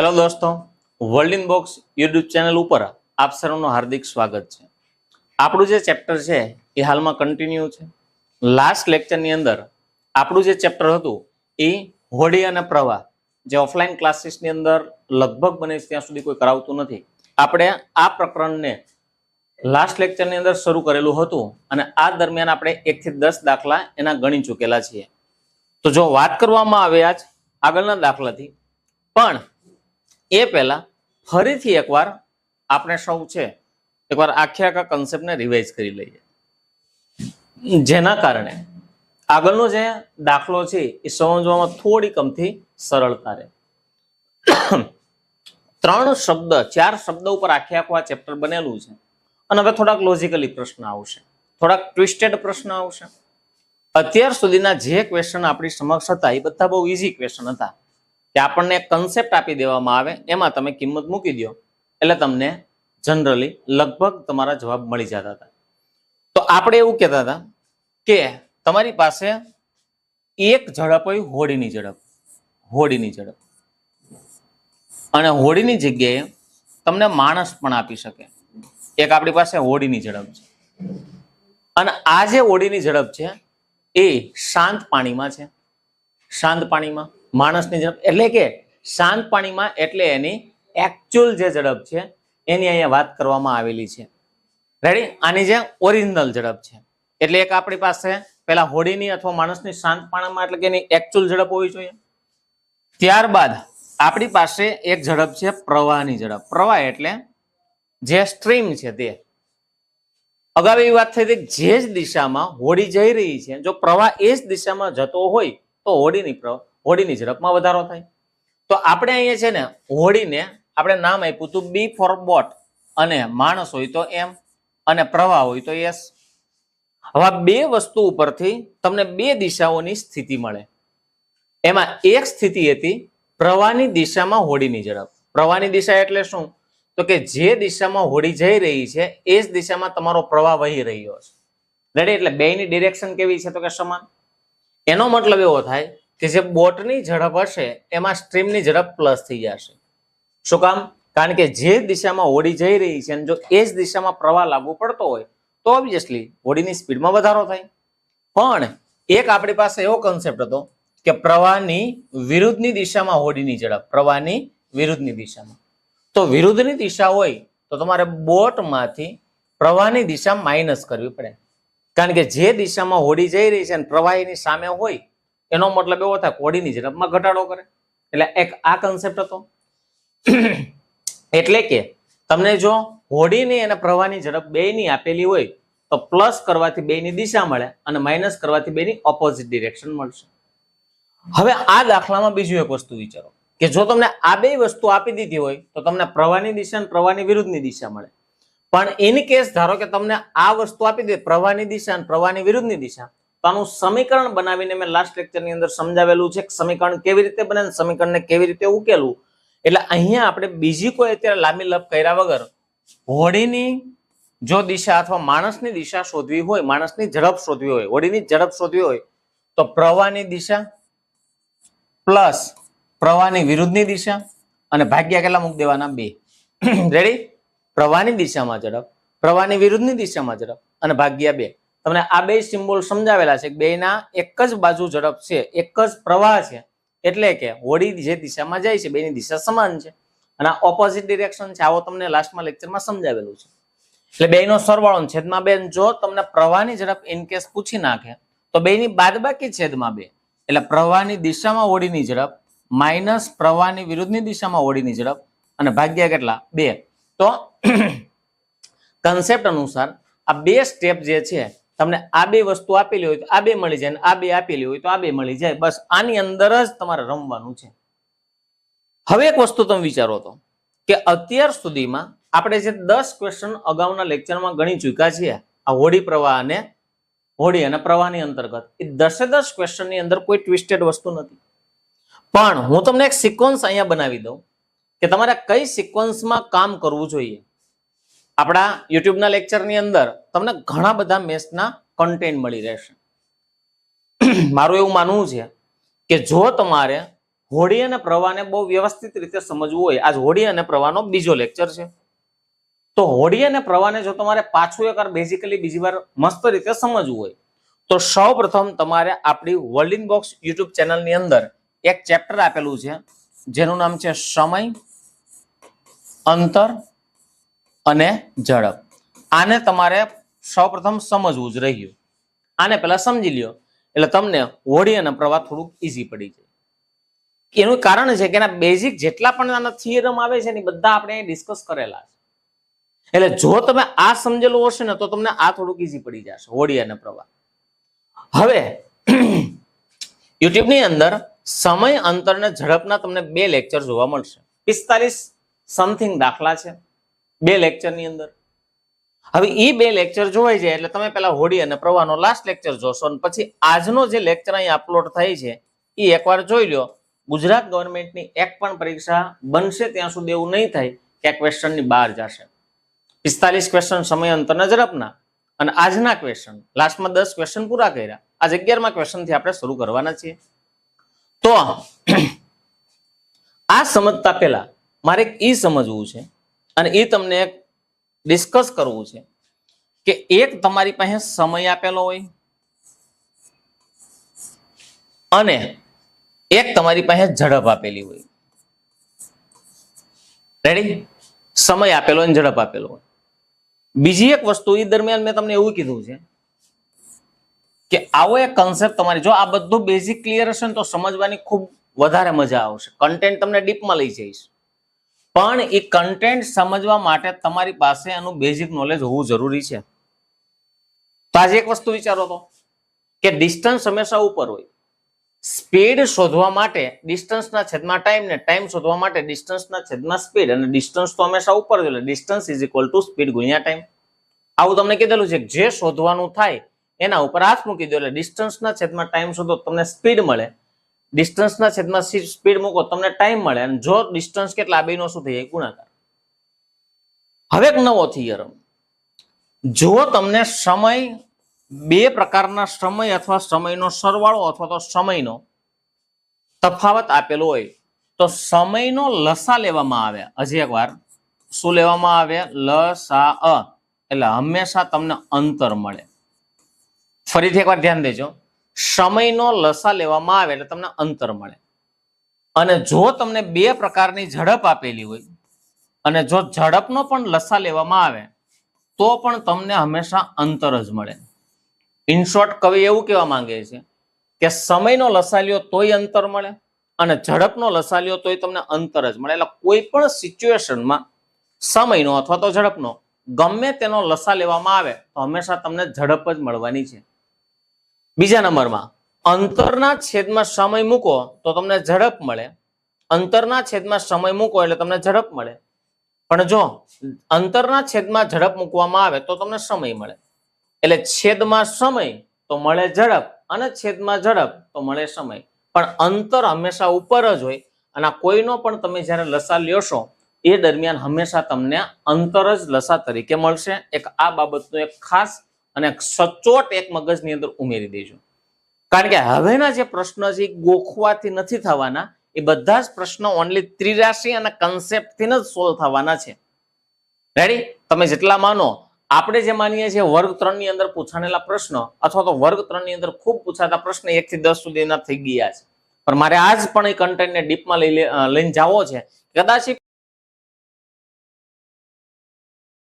Hello દોસ્તો, world in box YouTube channel ઉપર આપ સર્વનું હાર્દિક સ્વાગત છે. આપણું જે ચેપ્ટર છે એ હાલમાં કન્ટિન્યુ છે. લાસ્ટ લેક્ચરની અંદર આપણું જે ચેપ્ટર હતું એ હોડી અને પ્રવાહ, જે ઓફલાઈન ક્લાસીસની અંદર લગભગ બને ત્યાં સુધી કોઈ કરાવતું નથી. આપણે આ પ્રકરણને લાસ્ટ લેક્ચરની અંદર શરૂ કરેલું હતું અને આ દરમિયાન આપણે 1 થી 10 દાખલા એના ગણી ચૂકેલા છીએ. તો જો વાત કરવામાં આવે આજ આગળના દાખલાથી, પણ એ પહેલા ફરીથી એકવાર આપણે સૌ છે એકવાર આખા કન્સેપ્ટને રિવાઇઝ કરી લઈએ, જેના કારણે આગળનો જે દાખલો છે એ સમજવામાં થોડી કમથી સરળતા રહે. 4 શબ્દ ઉપર આખું આ ચેપ્ટર બનેલું છે અને હવે થોડાક લોજિકલી પ્રશ્ન આવશે, થોડાક ટ્વિસ્ટેડ પ્રશ્ન આવશે. અત્યાર સુધીના જે ક્વેશ્ચન આપણી સમક્ષ હતા એ બધા બહુ ઇઝી ક્વેશ્ચન હતા કે આપણને કન્સેપ્ટ આપી દેવામાં આવે, એમાં તમે કિંમત મૂકી દો એટલે તમને જનરલી લગભગ તમારા જવાબ મળી જતા હતા. તો આપણે એવું કહેતા હતા કે તમારી પાસે એક ઝડપ હોય હોડીની ઝડપ, અને હોડીની જગ્યાએ તમને માણસ પણ આપી શકે. એક આપણી પાસે હોડીની ઝડપ છે અને આ જે હોડીની ઝડપ છે એ શાંત પાણીમાં છે. શાંત પાણીમાં માણસની ઝડપ એટલે કે શાંત પાણીમાં એટલે એની એકચ્યુઅલ જે ઝડપ છે એની અહીંયા વાત કરવામાં આવેલી છે. રેડી? આની જે ઓરિજિનલ ઝડપ છે એટલે એક આપણી પાસે પેલા હોડીની અથવા માણસની શાંત પાણીમાં એટલે કે એની એકચ્યુઅલ ઝડપ હોવી જોઈએ. ત્યારબાદ આપણી પાસે એક ઝડપ છે પ્રવાહની ઝડપ. પ્રવાહ એટલે જે સ્ટ્રીમ છે તે. અગાઉ એવી વાત થઈ હતી જે જ દિશામાં હોડી જઈ રહી છે, જો પ્રવાહ એ જ દિશામાં જતો હોય તો હોડીની ઝડપમાં વધારો થાય. તો આપણે અહીંયા છે ને હોડીને આપણે નામ આપ્યું હતું બી ફોર બોટ, અને માણસ હોય તો એમ, અને પ્રવાહ હોય તો એસ. હવે બે વસ્તુ ઉપરથી તમને બે દિશાઓની સ્થિતિ મળે. એમાં એક સ્થિતિ હતી પ્રવાહની દિશામાં હોડીની ઝડપ. પ્રવાહની દિશા એટલે શું? તો કે જે દિશામાં હોડી જઈ રહી છે એ જ દિશામાં તમારો પ્રવાહ વહી રહ્યો છે. રેડી? એટલે બેની ડિરેક્શન કેવી છે? તો કે સમાન. એનો મતલબ એવો થાય કે જે બોટની ઝડપ હશે એમાં સ્ટ્રીમની ઝડપ પ્લસ થઈ જશે. શું કામ? કારણ કે જે દિશામાં હોડી જઈ રહી છે અને જો એ જ દિશામાં પ્રવાહ લાગુ પડતો હોય તો ઓબ્વિયસલી હોડીની સ્પીડમાં વધારો થાય. પણ એક આપણી પાસે એવો કન્સેપ્ટ હતો કે પ્રવાહની વિરુદ્ધની દિશામાં હોડીની ઝડપ, પ્રવાહની વિરુદ્ધની દિશામાં. તો વિરુદ્ધની દિશા હોય તો તમારે બોટમાંથી પ્રવાહની દિશા માઇનસ કરવી પડે, કારણ કે જે દિશામાં હોડી જઈ રહી છે અને પ્રવાહ એની સામે હોય એનો મતલબ એવો થાય હોડીની ઝડપમાં ઘટાડો કરે. એટલે એક આ કન્સેપ્ટ હતો. એટલે કે તમને જો હોડીની અને પ્રવાહની ઝડપ બેની આપેલી હોય તો પ્લસ કરવાથી બેની દિશા મળે અને માઇનસ કરવાથી બેની ઓપોઝિટ ડિરેક્શન મળશે. હવે આ દાખલામાં બીજું એક વસ્તુ વિચારો કે જો તમને આ બે વસ્તુ આપી દીધી હોય તો તમને પ્રવાહની દિશા અને પ્રવાહની વિરુદ્ધની દિશા મળે. પણ ઇન કેસ ધારો કે તમને આ વસ્તુ આપી દે પ્રવાહની દિશા અને પ્રવાહની વિરુદ્ધની દિશા, તો આનું સમીકરણ બનાવીને મેં લાસ્ટ લેક્ચરની અંદર સમજાવેલું છે કે સમીકરણ કેવી રીતે બને, સમીકરણને કેવી રીતે ઉકેલવું. એટલે અહીંયા આપણે બીજી કોઈ અત્યારે લાંબી લપ કર્યા વગર હોડીની જો દિશા અથવા માણસની દિશા શોધવી હોય, માણસની ઝડપ શોધવી હોય, હોડીની ઝડપ શોધવી હોય તો પ્રવાહની દિશા પ્લસ પ્રવાહની વિરુદ્ધની દિશા અને ભાગ્યા કેટલા મૂકી દેવાના? 2. રેડી? પ્રવાહની દિશામાં ઝડપ, પ્રવાહની વિરુદ્ધની દિશામાં ઝડપ અને ભાગ્યા 2. તમને આ બે સિમ્બોલ સમજાવેલા છે. બેના એક જ બાજુ ઝડપ છે, એક જ પ્રવાહ છે, એટલે કે હોડી જે દિશામાં જાય છે બેની દિશા સમાન છે અને આ ઓપોઝિટ ડિરેક્શન છે. આવો તમને લાસ્ટમાં લેક્ચરમાં સમજાવેલું છે. એટલે બેનો સરવાળો છેદમાં 2. જો તમને પ્રવાહની ઝડપ ઇન કેસ પૂછી નાખે તો બેની બાદબાકી છેદમાં 2. એટલે પ્રવાહની દિશામાં હોડીની ઝડપ માઇનસ પ્રવાહની વિરુદ્ધની દિશામાં હોડીની ઝડપ અને ભાગ્યા કેટલા? 2. તો કન્સેપ્ટ અનુસાર આ બે સ્ટેપ જે છે તમને આ બે વસ્તુ આપેલી હોય તો આ બે મળી જાય, આ બે આપેલી હોય તો આ બે મળી જાય. બસ આની અંદર જ તમારે રમવાનું છે. હવે એક વસ્તુ તમે વિચારો તો કે અત્યાર સુધીમાં આપણે જે 10 ક્વેશ્ચન અગાઉના લેક્ચરમાં ગણી ચૂક્યા છીએ આ હોડી પ્રવાહ અને હોડી અને પ્રવાહની અંતર્ગત, એ 10 ક્વેશ્ચનની અંદર કોઈ ટ્વિસ્ટેડ વસ્તુ નથી. પણ હું તમને એક સિક્વન્સ અહીંયા બનાવી દઉં કે તમારે કઈ સિક્વન્સમાં કામ કરવું જોઈએ. આપણા યુટ્યુબના લેક્ચરની અંદર તમને ઘણા બધા મેથ્સના કન્ટેન્ટ મળી રહેશે. મારું એવું માનવું છે કે જો તમારે હોડી અને પ્રવાહને બહુ વ્યવસ્થિત રીતે સમજવું હોય, આજ હોડી અને પ્રવાહનો બીજો લેક્ચર છે, તો હોડી અને પ્રવાહને જો તમારે પાછું એકવાર બેઝિકલી બીજી વાર મસ્ત રીતે સમજવું હોય તો સૌપ્રથમ તમારે આપણી વર્લ્ડિંગ બોક્સ યુટ્યુબ ચેનલની અંદર એક ચેપ્ટર આપેલું છે જેનું નામ છે સમય, અંતર અને ઝડપ. આને તમારે સૌપ્રથમ સમજવું જ રહ્યું. આને પહેલા સમજી લ્યો એટલે તમને હોડી અને પ્રવાહ થોડુંક ઈઝી પડી જાય. એનું કારણ છે કે એના બેઝિક જેટલા પણ આના થિયરમ આવે છે ને બધા આપણે ડિસ્કસ કરેલા છે. એટલે જો તમે આ સમજેલું હશે ને તો તમને આ થોડુંક ઈઝી પડી જશે, હોડી અને પ્રવાહ. હવે યુટ્યુબ ની અંદર સમય, અંતર અને ઝડપના તમને 2 લેક્ચર જોવા મળશે. 45 સમથિંગ દાખલા છે 2 લેક્ચર ની અંદર. હવે એ 2 લેક્ચર જોવાઈ જાય એટલે તમે પેલા હોડી અને પ્રવાહનો લાસ્ટ લેક્ચર જોશો અને પછી આજનો જે લેક્ચર અહીં અપલોડ થાય છે એ એકવાર જોઈ લો. ગુજરાત ગવર્મેન્ટની એક પણ પરીક્ષા બનશે ત્યાં સુધી એવું નહીં થાય કે આ ક્વેશ્ચનની બહાર જશે. 45 ક્વેશ્ચન સમય, અંતર અને ઝડપના અને આજના ક્વેશ્ચન લાસ્ટમાં 10 ક્વેશ્ચન પૂરા કર્યા. આજ 11મા ક્વેશ્ચન થી આપણે શરૂ કરવાના છીએ. તો આ સમજતા પહેલા મારે એ સમજવું છે અને એ તમને એક ડિસ્કસ કરવું છે કે એક તમારી પાસે સમય આપેલો હોય અને એક તમારી પાસે ઝડપ આપેલી હોય. રેડી? સમય આપેલો અને ઝડપ આપેલો હોય. બીજી એક વસ્તુ એ દરમિયાન મેં તમને એવું કીધું છે કે આવો એક કન્સેપ્ટ તમારી જો આ બધું બેઝિક ક્લિયર હશે ને તો સમજવાની ખૂબ વધારે મજા આવશે. કન્ટેન્ટ તમને ડીપમાં લઈ જઈશ, પણ એ કન્ટેન્ટ સમજવા માટે તમારી પાસે એનું બેઝિક નોલેજ હોવું જરૂરી છે. તો આજે એક વસ્તુ વિચારો તો કે ડિસ્ટન્સ હંમેશા ઉપર હોય. સ્પીડ શોધવા માટે ડિસ્ટન્સના છેદમાં ટાઈમ ને ટાઈમ શોધવા માટે ડિસ્ટન્સના છેદમાં સ્પીડ, અને ડિસ્ટન્સ તો હંમેશા ઉપર જ એટલે distance is equal to speed ગુણ્યા ટાઈમ. આવું તમને કીધેલું છે જે શોધવાનું થાય એના ઉપર હાથ મૂકી દો એટલે ડિસ્ટન્સના છેદમાં ટાઈમ શોધો તમને સ્પીડ મળે, ડિસ્ટન્સના છેદમાં સ્પીડ મૂકો તમને ટાઈમ મળે, અને જો ડિસ્ટન્સ કેટલા બેનો શું થઈ જાય ગુણાકાર. હવે એક નવો થિયરમ, જો તમને સમય 2 પ્રકારના સમય અથવા સમયનો સરવાળો અથવા તો સમયનો તફાવત આપેલો હોય તો સમયનો લસા લેવામાં આવે. હજી એક વાર શું લેવામાં આવે? લસા. એટલે હંમેશા તમને અંતર મળે. ફરીથી એકવાર ધ્યાન દેજો, સમયનો લસા લેવામાં આવે એટલે તમને અંતર મળે. અને જો તમને 2 પ્રકારની ઝડપ આપેલી હોય અને જો ઝડપનો પણ લસા લેવામાં આવે તો પણ તમને હંમેશા અંતર જ મળે. ઇન શોર્ટ કવિ એવું કહેવા માંગે છે કે સમયનો લસા લ્યો તોય અંતર મળે અને ઝડપનો લસા લ્યો તોય તમને અંતર જ મળે. એટલે કોઈ પણ સિચ્યુએશનમાં સમયનો અથવા તો ઝડપનો ગમે તેનો લસા લેવામાં આવે તો હંમેશા તમને ઝડપ જ મળવાની છે. બીજા નંબરમાં અંતરના છેદમાં સમય મૂકો તો તમને ઝડપ મળે, અંતરના છેદમાં સમય મૂકો એટલે તમને ઝડપ મળે. પણ જો અંતરના છેદમાં ઝડપ મૂકવામાં આવે તો તમને સમય મળે. એટલે છેદમાં સમય તો મળે ઝડપ અને છેદમાં ઝડપ તો મળે સમય. પણ અંતર હંમેશા ઉપર જ હોય અને કોઈનો પણ તમે જ્યારે લસા લ્યોશો એ દરમિયાન હંમેશા તમને અંતર જ લસા તરીકે મળશે. એક આ બાબતનું એક ખાસ અને સચોટ એક મગજની અંદર ઉમેરી દેજો. કારણ કે હવેના જે પ્રશ્ન છે ગોખવાથી નથી થવાના, એ બધા જ પ્રશ્નો ઓનલી ત્રિરાશી અને કન્સેપ્ટથી જ સોલ્વ થવાના છે. રેડી? તમે જેટલા માનો, આપણે જે માનીએ છીએ વર્ગ 3 ની અંદર પૂછાણેલા પ્રશ્ન અથવા તો વર્ગ 3 ની અંદર ખૂબ પૂછાતા પ્રશ્ન 1 થી 10 સુધીના થઈ ગયા છે, પણ મારે આજ પણ એ કન્ટેન્ટને ડીપમાં લઈને જવો છે. કદાચ